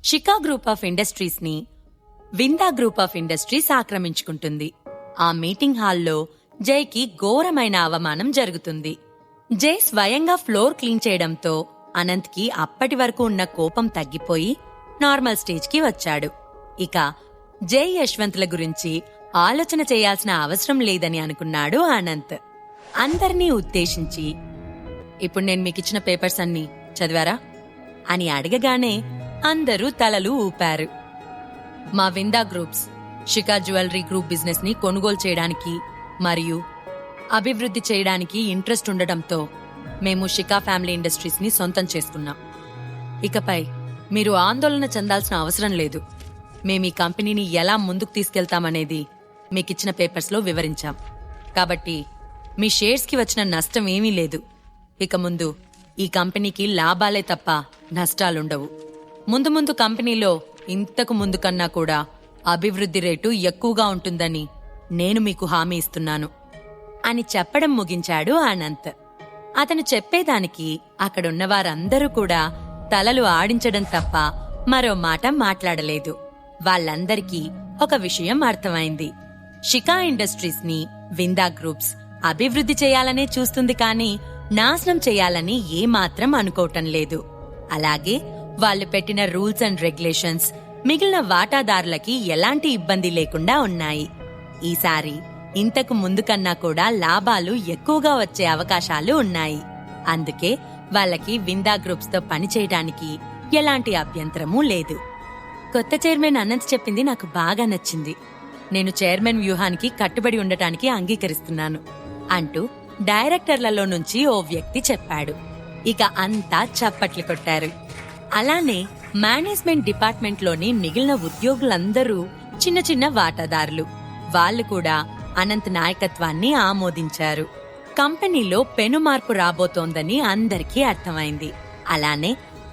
Shikha group of industries ని విందా group of industries ఆక్రమించుకుంటుంది. ఆ meeting హాల్లో జైకి ఘోరమైన అవమానం జరుగుతుంది. జై స్వయంగా ఫ్లోర్ క్లీన్ చేయడంతో అనంత్కి అప్పటి వరకు ఉన్న కోపం తగ్గిపోయి నార్మల్ స్టేజ్కి వచ్చాడు. ఇక జై యశ్వంత్ల గురించి ఆలోచన చేయాల్సిన అవసరం లేదని అనుకున్నాడు అనంత్. అందర్నీ ఉద్దేశించి, ఇప్పుడు నేను మీకిచ్చిన పేపర్స్ అన్నీ చదివారా అని అడగగానే అందరూ తలలు ఊపారు. మా Vinda groups Shikha jewellery group business ని కొనుగోలు చేయడానికి మరియు అభివృద్ధి చేయడానికి ఇంట్రెస్ట్ ఉండటంతో మేము షికా ఫ్యామిలీ ఇండస్ట్రీస్ ని సొంతం చేసుకున్నాం. ఇకపై మీరు ఆందోళన చెందాల్సిన అవసరం లేదు. మేము ఈ కంపెనీని ఎలా ముందుకు తీసుకెళ్తామనేది మీకిచ్చిన పేపర్స్లో వివరించాం. కాబట్టి మీ షేర్స్కి వచ్చిన నష్టం ఏమీ లేదు. ఇక ముందు ఈ కంపెనీకి లాభాలే తప్ప నష్టాలుండవు. ముందు ముందు కంపెనీలో ఇంతకు ముందు కన్నా కూడా అభివృద్ధి రేటు ఎక్కువగా ఉంటుందని నేను మీకు హామీ ఇస్తున్నాను అని చెప్పడం ముగించాడు అనంత్. అతను చెప్పేదానికి అక్కడున్న వారందరూ కూడా తలలు ఆడించడం తప్ప మరో మాట మాట్లాడలేదు. వాళ్ళందరికీ ఒక విషయం అర్థమైంది. షికా ఇండస్ట్రీస్ ని విందా గ్రూప్స్ అభివృద్ధి చేయాలనే చూస్తుంది, కానీ నాశనం చేయాలని ఏమాత్రం అనుకోవటం లేదు. అలాగే వాళ్ళు పెట్టిన రూల్స్ అండ్ రెగ్యులేషన్స్ మిగిలిన వాటాదారులకి ఎలాంటి ఇబ్బంది లేకుండా ఉన్నాయి. ఈసారి ఇంతకు ముందు కన్నా కూడా లాభాలు ఎక్కువగా వచ్చే అవకాశాలు ఉన్నాయి. అందుకే వాళ్ళకి విందా గ్రూప్స్ తో పనిచేయడానికి ఎలాంటి అభ్యంతరమూ లేదు. కొత్త చైర్మన్ అనంత్ చెప్పింది నాకు బాగా నచ్చింది. నేను చైర్మన్ వ్యూహానికి కట్టుబడి ఉండటానికి అంగీకరిస్తున్నాను అంటూ డైరెక్టర్లలో నుంచి ఓ వ్యక్తి చెప్పాడు. ఇక అంతా చప్పట్లు కొట్టారు. అలానే మేనేజ్మెంట్ డిపార్ట్మెంట్లోని మిగిలిన ఉద్యోగులందరూ చిన్న చిన్న వాటాదారులు, వాళ్ళు కూడా అనంత్ నాయకత్వాన్ని ఆమోదించారు. కంపెనీలో పెను మార్పు రాబోతోందని అందరికీ అర్థమైంది. అలానే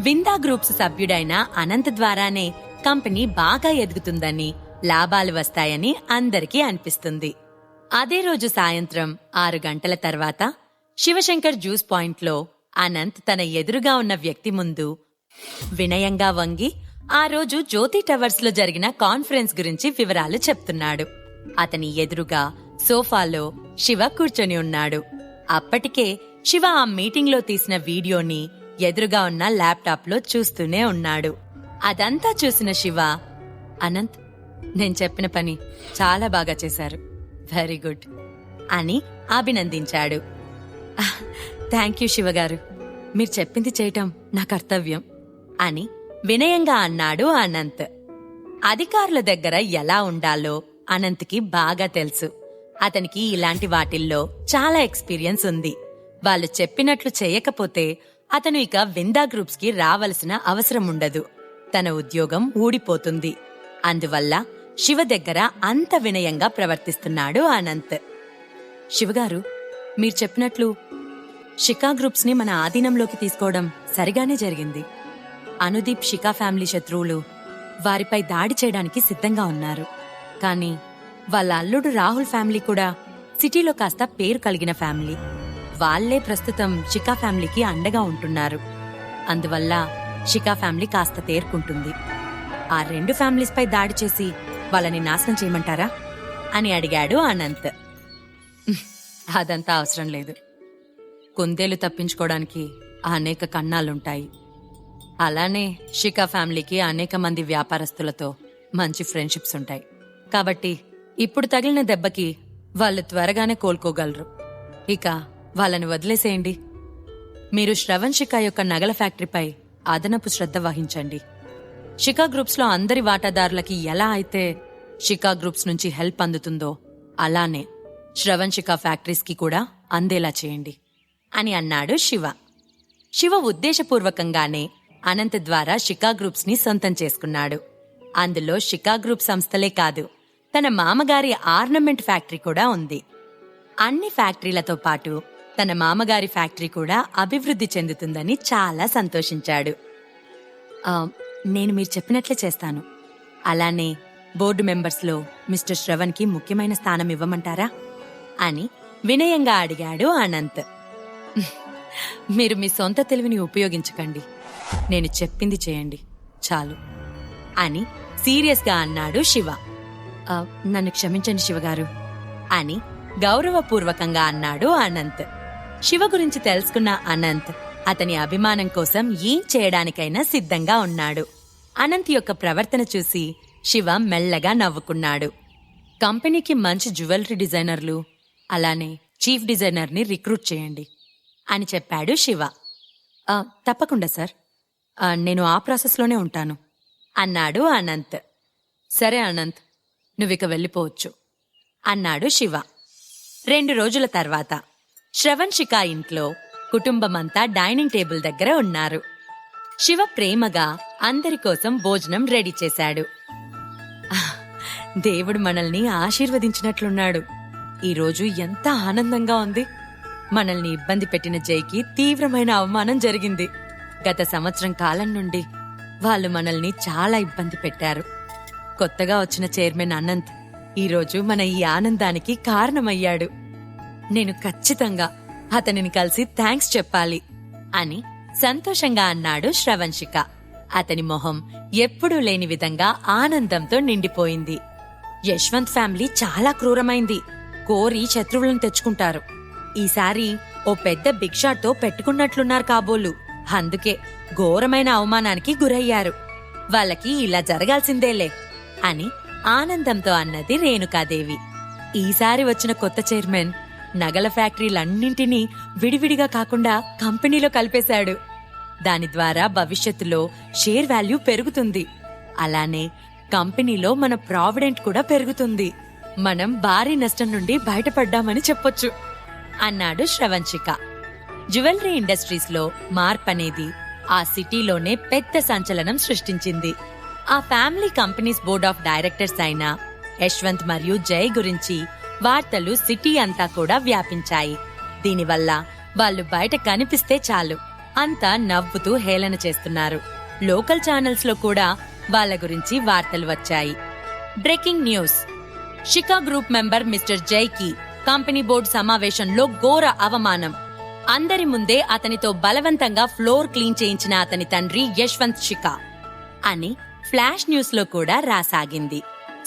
విందా గ్రూప్స్ సభ్యుడైన అనంత్ ద్వారానే కంపెనీ బాగా ఎదుగుతుందని, లాభాలు వస్తాయని అందరికీ అనిపిస్తుంది. అదే రోజు సాయంత్రం 6 గంటల తర్వాత శివశంకర్ జ్యూస్ పాయింట్లో అనంత్ తన ఎదురుగా ఉన్న వ్యక్తి ముందు వినయంగా వంగి ఆ రోజు జ్యోతి టవర్స్ లో జరిగిన కాన్ఫరెన్స్ గురించి వివరాలు చెప్తున్నాడు. అతని ఎదురుగా సోఫాలో శివ కూర్చొని ఉన్నాడు. అప్పటికే శివ ఆ మీటింగ్ లో తీసిన వీడియోని ఎదురుగా ఉన్న ల్యాప్టాప్ లో చూస్తూనే ఉన్నాడు. అదంతా చూసిన శివ, అనంత్, నేను చెప్పిన పని చాలా బాగా చేశారు, వెరీ గుడ్ అని అభినందించాడు. థ్యాంక్ యూ శివగారు, మీరు చెప్పింది చేయటం నా కర్తవ్యం అని వినయంగా అన్నాడు అనంత్. అధికారుల దగ్గర ఎలా ఉండాలో అనంత్కి బాగా తెలుసు. అతనికి ఇలాంటి వాటిల్లో చాలా ఎక్స్పీరియన్స్ ఉంది. వాళ్ళు చెప్పినట్లు చేయకపోతే అతను ఇక విందా గ్రూప్స్ కి రావలసిన అవసరం ఉండదు. తన ఉద్యోగం ఊడిపోతుంది. అందువల్ల శివ దగ్గర అంత వినయంగా ప్రవర్తిస్తున్నాడు అనంత్. శివగారు, మీరు చెప్పినట్లు షికా గ్రూప్స్ ని మన ఆధీనంలోకి తీసుకోవడం సరిగానే జరిగింది. అనుదీప్ షికా ఫ్యామిలీ శత్రువులు వారిపై దాడి చేయడానికి సిద్ధంగా ఉన్నారు. కానీ వాళ్ళ అల్లుడు రాహుల్ ఫ్యామిలీ కూడా సిటీలో కాస్త పేరు కలిగిన ఫ్యామిలీ. వాళ్లే ప్రస్తుతం షికా ఫ్యామిలీకి అండగా ఉంటున్నారు. అందువల్ల షికా ఫ్యామిలీ కాస్త తేరుకుంటుంది. ఆ 2 ఫ్యామిలీస్ పై దాడి చేసి వాళ్ళని నాశనం చేయమంటారా అని అడిగాడు అనంత్. అదంతా అవసరం లేదు. కుందేలు తప్పించుకోవడానికి అనేక కన్నాలుంటాయి. అలానే షికా ఫ్యామిలీకి అనేక మంది వ్యాపారస్తులతో మంచి ఫ్రెండ్షిప్స్ ఉంటాయి. కాబట్టి ఇప్పుడు తగిలిన దెబ్బకి వాళ్ళు త్వరగానే కోలుకోగలరు. ఇక వాళ్ళని వదిలేసేయండి. మీరు శ్రవణ్ షికా యొక్క నగల ఫ్యాక్టరీపై అదనపు శ్రద్ధ వహించండి. షికా గ్రూప్స్ లో అందరి వాటాదారులకి ఎలా అయితే షికా గ్రూప్స్ నుంచి హెల్ప్ అందుతుందో అలానే శ్రవణ్ షికా ఫ్యాక్టరీస్ కి కూడా అందేలా చేయండి అని అన్నాడు శివ. శివ ఉద్దేశపూర్వకంగానే అనంత్ ద్వారా షికా గ్రూప్స్ ని సొంతం చేసుకున్నాడు. అందులో షికా గ్రూప్ సంస్థలే కాదు, తన మామగారి ఆర్నమెంట్ ఫ్యాక్టరీ కూడా ఉంది. అన్ని ఫ్యాక్టరీలతో పాటు తన మామగారి ఫ్యాక్టరీ కూడా అభివృద్ధి చెందుతుందని చాలా సంతోషించాడు. నేను మీరు చెప్పినట్లే చేస్తాను. అలానే బోర్డు మెంబర్స్లో మిస్టర్ శ్రవణ్కి ముఖ్యమైన స్థానం ఇవ్వమంటారా అని వినయంగా అడిగాడు అనంత్. మీరు మీ సొంత తెలివిని ఉపయోగించకండి. నేను చెప్పింది చేయండి చాలు అని సీరియస్గా అన్నాడు శివ. నన్ను క్షమించండి శివగారు అని గౌరవపూర్వకంగా అన్నాడు అనంత్. శివ గురించి తెలుసుకున్న అనంత్ అతని అభిమానం కోసం ఏం చేయడానికైనా సిద్ధంగా ఉన్నాడు. అనంత్ యొక్క ప్రవర్తన చూసి శివ మెల్లగా నవ్వుకున్నాడు. కంపెనీకి మంచి జ్యువెలరీ డిజైనర్లు, అలానే చీఫ్ డిజైనర్ని రిక్రూట్ చేయండి అని చెప్పాడు శివ. తప్పకుండా సార్, నేను ఆ ప్రాసెస్లోనే ఉంటాను అన్నాడు అనంత్. సరే అనంత్, నువ్విక వెళ్ళిపోవచ్చు అన్నాడు శివ. 2 రోజుల తర్వాత శ్రవణ్ శిఖా ఇంట్లో కుటుంబమంతా డైనింగ్ టేబుల్ దగ్గర ఉన్నారు. శివ ప్రేమగా అందరి కోసం భోజనం రెడీ చేశాడు. దేవుడు మనల్ని ఆశీర్వదించినట్లున్నాడు. ఈరోజు ఎంత ఆనందంగా ఉంది. మనల్ని ఇబ్బంది పెట్టిన జైకి తీవ్రమైన అవమానం జరిగింది. గత సంవత్సరం కాలం నుండి వాళ్ళు మనల్ని చాలా ఇబ్బంది పెట్టారు. కొత్తగా వచ్చిన చైర్మన్ అనంత్ ఈరోజు మన ఈ ఆనందానికి కారణమయ్యాడు. నేను ఖచ్చితంగా అతనిని కలిసి థ్యాంక్స్ చెప్పాలి అని సంతోషంగా అన్నాడు శ్రవణ్ శిఖ. అతని మొహం ఎప్పుడూ లేని విధంగా ఆనందంతో నిండిపోయింది. యశ్వంత్ ఫ్యామిలీ చాలా క్రూరమైంది. కోరి శత్రువులను తెచ్చుకుంటారు. ఈసారి ఓ పెద్ద బిగ్ షాట్తో పెట్టుకున్నట్లున్నారు కాబోలు. అందుకే ఘోరమైన అవమానానికి గురయ్యారు. వాళ్ళకి ఇలా జరగాల్సిందేలే అని ఆనందంతో అన్నది రేణుకాదేవి. ఈసారి వచ్చిన కొత్త చైర్మన్ నగల ఫ్యాక్టరీలన్నింటినీ విడివిడిగా కాకుండా కంపెనీలో కలిపేశాడు. దాని ద్వారా భవిష్యత్తులో షేర్ వాల్యూ పెరుగుతుంది. అలానే కంపెనీలో మన ప్రావిడెంట్ కూడా పెరుగుతుంది. మనం భారీ నష్టం నుండి బయటపడ్డామని చెప్పొచ్చు అన్నాడు శ్రవణ్ శిఖ. జ్యువెలరీ ఇండస్ట్రీస్ లో మార్పనేది ఆ సిటీలోనే పెద్ద సంచలనం సృష్టించింది. ఆ family companies board of directors అయిన యశ్వంత్ మరియు జై గురించి వార్తలు సిటీ అంతా కూడా వ్యాపించాయి. దీనివల్ల వాళ్ళు బయట కనిపిస్తే చాలు అంతా నవ్వుతూ హేళన చేస్తున్నారు. లోకల్ ఛానల్స్ లో కూడా వాళ్ళ గురించి వార్తలు వచ్చాయి. Breaking news: Shikha group member mister జైకి కంపెనీ బోర్డు సమావేశంలో ఘోర అవమానం. అందరి ముందే అతనితో బలవంతంగా ఫ్లోర్ క్లీన్ చేయించిన అతని తండ్రి యశ్వంత్ శిఖా అని ఫ్లాష్ న్యూస్ లో కూడా రాసాగింది.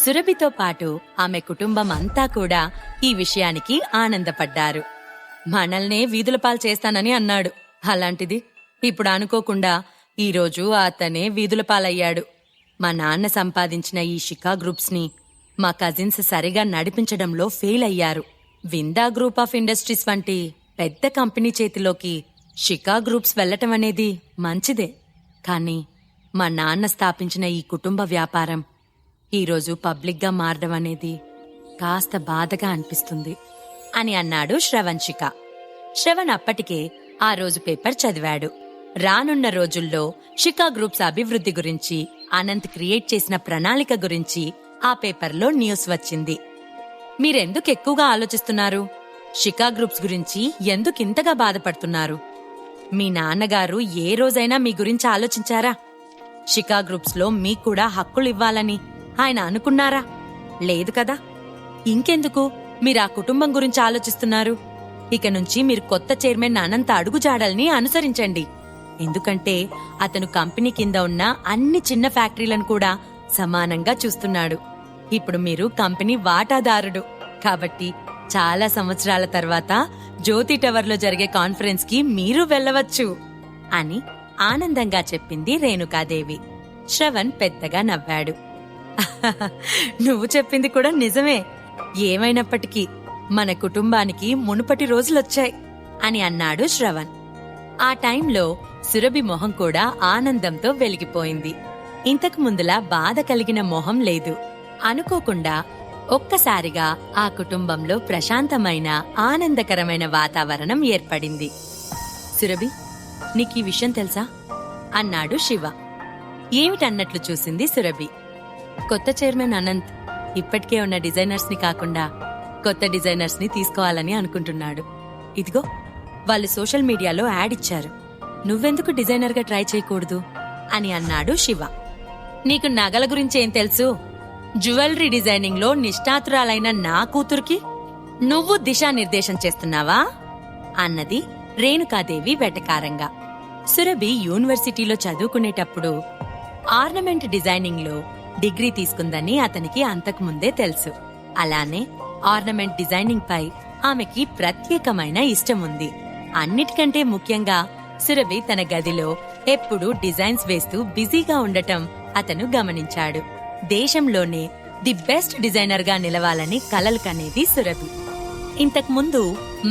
సురభితో పాటు ఆమె కుటుంబం అంతా కూడా ఈ విషయానికి ఆనందపడ్డారు. మనల్నే వీధులపాలు చేస్తానని అన్నాడు. అలాంటిది ఇప్పుడు అనుకోకుండా ఈరోజు అతనే వీధులపాలయ్యాడు. మా నాన్న సంపాదించిన ఈ శిఖా గ్రూప్స్ ని మా కజిన్స్ సరిగా నడిపించడంలో ఫెయిల్ అయ్యారు. విందా గ్రూప్ ఆఫ్ ఇండస్ట్రీస్ వంటి పెద్ద కంపెనీ చేతిలోకి శిఖా గ్రూప్స్ వెళ్లటం అనేది మంచిదే. కానీ మా నాన్న స్థాపించిన ఈ కుటుంబ వ్యాపారం ఈరోజు పబ్లిక్గా మారడం అనేది కాస్త బాధగా అనిపిస్తుంది అని అన్నాడు శ్రవణ్ శిఖ. శ్రవణ్ అప్పటికే ఆ రోజు పేపర్ చదివాడు. రానున్న రోజుల్లో శిఖా గ్రూప్స్ అభివృద్ధి గురించి, అనంత్ క్రియేట్ చేసిన ప్రణాళిక గురించి ఆ పేపర్లో న్యూస్ వచ్చింది. మీరెందుకు ఎక్కువగా ఆలోచిస్తున్నారు? శిఖా గ్రూప్స్ గురించి ఎందుకింతగా బాధపడుతున్నారు? మీ నాన్నగారు ఏ రోజైనా మీ గురించి ఆలోచించారా? శిఖా గ్రూప్స్ లో మీకూడా హక్కులు ఇవ్వాలని ఆయన అనుకున్నారా? లేదు కదా. ఇంకెందుకు మీరు ఆ కుటుంబం గురించి ఆలోచిస్తున్నారు? ఇక నుంచి మీరు కొత్త చైర్మన్ అనంత అడుగుజాడల్ని అనుసరించండి. ఎందుకంటే అతను కంపెనీ కింద ఉన్న అన్ని చిన్న ఫ్యాక్టరీలను కూడా సమానంగా చూస్తున్నాడు. ఇప్పుడు మీరు కంపెనీ వాటాదారుడు కాబట్టి చాలా సంవత్సరాల తర్వాత జ్యోతి టవర్లో జరిగే కాన్ఫరెన్స్ కి మీరు వెళ్ళవచ్చు అని ఆనందంగా చెప్పింది రేణుకాదేవి. శ్రవణ్ పెద్దగా నవ్వాడు. నువ్వు చెప్పింది కూడా నిజమే. ఏమైనప్పటికీ మన కుటుంబానికి మునుపటి రోజులొచ్చాయి అని అన్నాడు శ్రవణ్. ఆ టైంలో సురభి మొహం కూడా ఆనందంతో వెలిగిపోయింది. ఇంతకు ముందులా బాధ కలిగిన మొహం లేదు. అనుకోకుండా ఒక్కసారిగా ఆ కుటుంబంలో ప్రశాంతమైన ఆనందకరమైన వాతావరణం ఏర్పడింది. సురభి, నీకీ విషయం తెలుసా అన్నాడు శివ. ఏమిటన్నట్లు చూసింది సురభి. కొత్త చైర్మన్ అనంత్ ఇప్పటికే ఉన్న డిజైనర్స్ ని కాకుండా కొత్త డిజైనర్స్ ని తీసుకోవాలని అనుకుంటున్నాడు. ఇదిగో వాళ్ళు సోషల్ మీడియాలో యాడ్ ఇచ్చారు. నువ్వెందుకు డిజైనర్ గా ట్రై చేయకూడదు అని అన్నాడు శివ. నీకు నగల గురించేం తెలుసు? జ్యువెలరీ డిజైనింగ్ లో నిష్ణాతురాలైన నా కూతురికి నువ్వు దిశానిర్దేశం చేస్తున్నావా అన్నది రేణుకాదేవి వెటకారంగా. సురభి యూనివర్సిటీలో చదువుకునేటప్పుడు ఆర్నమెంట్ డిజైనింగ్ లో డిగ్రీ తీసుకుందని అతనికి అంతకుముందే తెలుసు. అలానే ఆర్నమెంట్ డిజైనింగ్ పై ఆమెకి ప్రత్యేకమైన ఇష్టం ఉంది. అన్నిటికంటే ముఖ్యంగా సురభి తన గదిలో ఎప్పుడూ డిజైన్స్ వేస్తూ బిజీగా ఉండటం అతను గమనించాడు. దేశంలోనే ది బెస్ట్ డిజైనర్ గా నిలవాలని కలలు కనేది సురభి. ఇంతకుముందు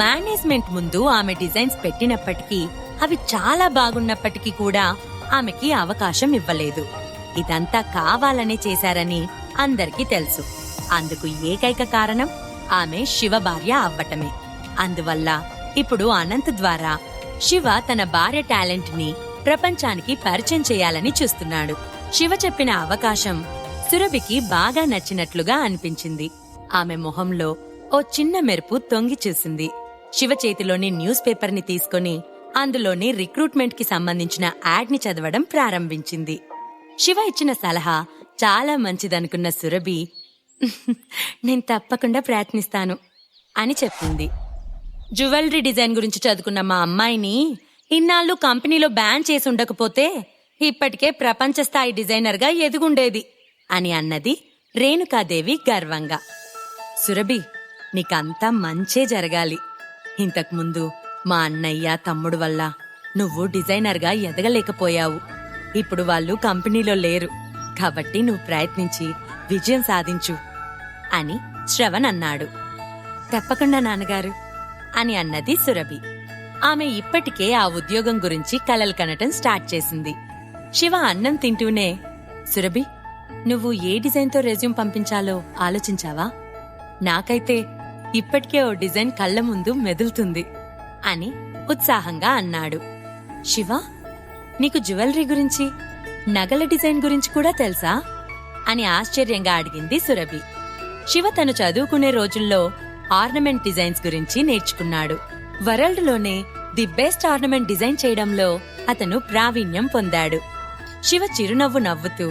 మేనేజ్మెంట్ ముందు ఆమె డిజైన్స్ పెట్టినప్పటికీ అవి చాలా బాగున్నప్పటికీ కూడా ఆమెకి అవకాశం ఇవ్వలేదు. ఇదంతా కావాలనే చేశారని అందరికీ తెలుసు. అందుకు ఏకైక కారణం ఆమె శివ భార్య అవ్వటమే. అందువల్ల ఇప్పుడు అనంత్ ద్వారా శివ తన భార్య టాలెంట్ ని ప్రపంచానికి పరిచయం చేయాలని చూస్తున్నాడు. శివ చెప్పిన అవకాశం సురభికి బాగా నచ్చినట్లుగా అనిపించింది. ఆమె మొహంలో ఓ చిన్న మెరుపు తొంగి చూసింది. శివ చేతిలోని న్యూస్ పేపర్ ని తీసుకుని అందులోని రిక్రూట్మెంట్ కి సంబంధించిన యాడ్ ని చదవడం ప్రారంభించింది. శివ ఇచ్చిన సలహా చాలా మంచిదనుకున్న సురభి నేను తప్పకుండా ప్రయత్నిస్తాను అని చెప్పింది. జ్యువెలరీ డిజైన్ గురించి చదువుకున్న మా అమ్మాయిని ఇన్నాళ్ళు కంపెనీలో బ్యాన్ చేసి ఉండకపోతే ఇప్పటికే ప్రపంచ స్థాయి డిజైనర్ గా ఎదుగుండేది అని అన్నది రేణుకాదేవి గర్వంగా. సురభి, నీకంతా మంచే జరగాలి. ఇంతకుముందు మా అన్నయ్య తమ్ముడు వల్ల నువ్వు డిజైనర్ గా ఎదగలేకపోయావు. ఇప్పుడు వాళ్ళు కంపెనీలో లేరు కాబట్టి నువ్వు ప్రయత్నించి విజయం సాధించు అని శ్రవణ్ అన్నాడు. తప్పకుండా నాన్నగారు అని అన్నది సురభి. ఆమె ఇప్పటికే ఆ ఉద్యోగం గురించి కలలు కనటం స్టార్ట్ చేసింది. శివ అన్నం తింటూనే, సురభి, నువ్వు ఏ డిజైన్తో రెజ్యూమ్ పంపించాలో ఆలోచించావా? నాకైతే ఇప్పటికే ఓ డిజైన్ కళ్ల ముందు మెదులుతుంది అని ఉత్సాహంగా అన్నాడు. శివ, నీకు జ్యువెలరీ గురించి, నగల డిజైన్ గురించి కూడా తెలుసా అని ఆశ్చర్యంగా అడిగింది సురభి. శివ తను చదువుకునే రోజుల్లో ఆర్నమెంట్ డిజైన్స్ గురించి నేర్చుకున్నాడు. వరల్డ్ లోనే ది బెస్ట్ ఆర్నమెంట్ డిజైన్ చేయడంలో అతను ప్రావీణ్యం పొందాడు. శివ చిరునవ్వు నవ్వుతూ,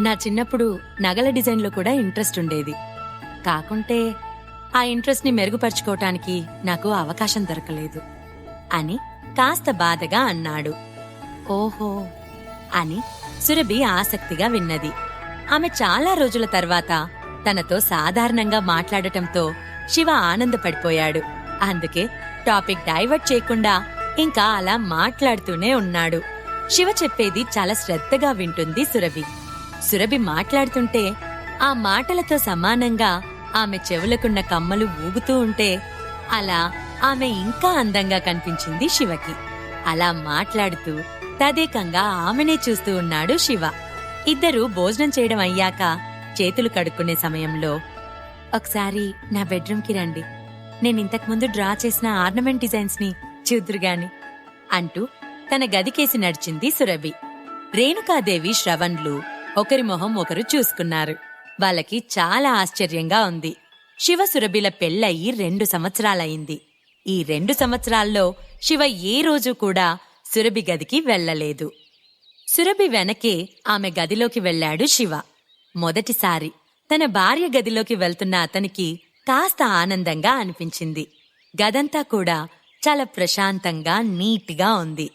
నా చిన్నప్పుడు నగల డిజైన్లో కూడా ఇంట్రెస్ట్ ఉండేది. కాకుంటే ఆ ఇంట్రెస్ట్ ని మెరుగుపరుచుకోవటానికి నాకు అవకాశం దొరకలేదు అని కాస్త బాధగా అన్నాడు. ఓహో అని సురభి ఆసక్తిగా విన్నది. ఆమె చాలా రోజుల తర్వాత తనతో సాధారణంగా మాట్లాడటంతో శివ ఆనందపడిపోయాడు. అందుకే టాపిక్ డైవర్ట్ చేయకుండా ఇంకా అలా మాట్లాడుతూనే ఉన్నాడు. శివ చెప్పేది చాలా శ్రద్ధగా వింటుంది సురభి. సురభి మాట్లాడుతుంటే ఆ మాటలతో సమానంగా ఆమె చెవులకున్న కమ్మలు ఊగుతూ ఉంటే అలా ఆమె ఇంకా అందంగా కనిపించింది శివకి. అలా మాట్లాడుతూ తదేకంగా ఆమెనే చూస్తూ ఉన్నాడు శివ. ఇద్దరూ భోజనం చేయడం అయ్యాక చేతులు కడుక్కునే సమయంలో, ఒకసారి నా బెడ్రూమ్కి రండి, నేనింతకుముందు డ్రా చేసిన ఆర్నమెంట్ డిజైన్స్ ని చూద్దురుగాని అంటూ తన గదికేసి నడిచింది సురభి. రేణుకాదేవి, శ్రవణ్లు ఒకరి మొహం ఒకరు చూసుకున్నారు. వాళ్ళకి చాలా ఆశ్చర్యంగా ఉంది. శివ సురభిల పెళ్ళయి 2 సంవత్సరాలయింది. ఈ 2 సంవత్సరాల్లో శివ ఏ రోజు కూడా సురభి గదికి వెళ్లలేదు. సురభి వెనకే ఆమె గదిలోకి వెళ్లాడు శివ. మొదటిసారి తన భార్య గదిలోకి వెళ్తున్న అతనికి కాస్త ఆనందంగా అనిపించింది. గదంతా కూడా చాలా ప్రశాంతంగా, నీట్గా ఉంది.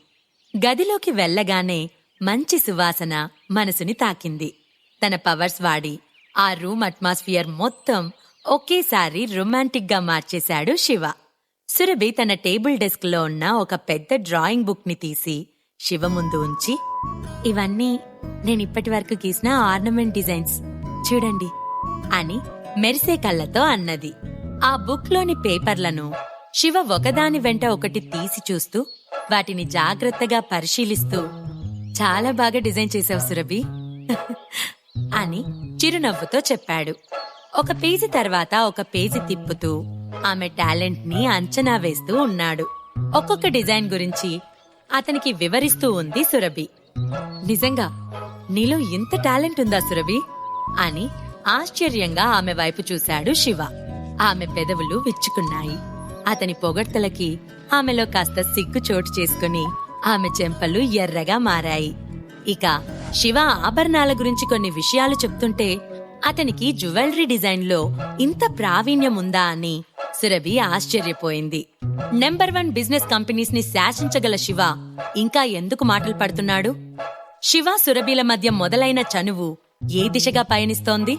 గదిలోకి వెళ్లగానే మంచి సువాసన మనసుని తాకింది. తన పవర్స్ వాడి ఆ రూమ్ అట్మాస్ఫియర్ మొత్తం ఒకేసారి రొమాంటిక్ గా మార్చేశాడు శివ. సురభి తన టేబుల్ డెస్క్ లో ఉన్న ఒక పెద్ద డ్రాయింగ్ బుక్ ని తీసి శివ ముందు ఉంచి, ఇవన్నీ నేనిప్పటి వరకు గీసిన ఆర్నమెంట్ డిజైన్స్ చూడండి అని మెరిసే కళ్ళతో అన్నది. ఆ బుక్ లోని పేపర్లను శివ ఒకదాని వెంట ఒకటి తీసి చూస్తూ వాటిని జాగ్రత్తగా పరిశీలిస్తూ, చాలా బాగా డిజైన్ చేశావు సురభి అని చిరునవ్వుతో చెప్పాడు. ఒక పేజీ తర్వాత ఒక పేజీ తిప్పుతూ ఆమె టాలెంట్ ని అంచనా వేస్తూ ఉన్నాడు. ఒక్కొక్క డిజైన్ గురించి అతనికి వివరిస్తూ ఉంది సురభి. నిజంగా నీలో ఇంత టాలెంట్ ఉందా సురభి అని ఆశ్చర్యంగా ఆమె వైపు చూశాడు శివ. ఆమె పెదవులు విచ్చుకున్నాయి. అతని పొగడ్తలకి ఆమెలో కాస్త సిగ్గు చోటు చేసుకుని ఆమె చెంపలు ఎర్రగా మారాయి. ఇక శివ ఆభరణాల గురించి కొన్ని విషయాలు చెప్తుంటే అతనికి జ్యువెలరీ డిజైన్లో ఇంత ప్రావీణ్యం ఉందా అని సురభి ఆశ్చర్యపోయింది. నెంబర్ 1 బిజినెస్ కంపెనీస్ ని శాసించగల శివ ఇంకా ఎందుకు మాటలు పడుతున్నాడు? శివ సురభిల మధ్య మొదలైన చనువు ఏ దిశగా పయనిస్తోంది?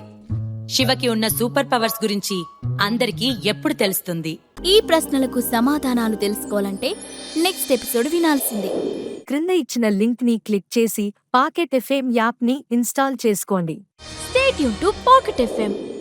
శివకి ఉన్న సూపర్ పవర్స్ గురించి అందరికీ ఎప్పుడు తెలుస్తుంది? ఈ ప్రశ్నలకు సమాధానాలు తెలుసుకోవాలంటే నెక్స్ట్ ఎపిసోడ్ వినాల్సిందే. క్రింద ఇచ్చిన లింక్ ని క్లిక్ చేసి పాకెట్ ఎఫ్ఎం యాప్ ని ఇన్స్టాల్ చేసుకోండి. Stay tuned to Pocket FM.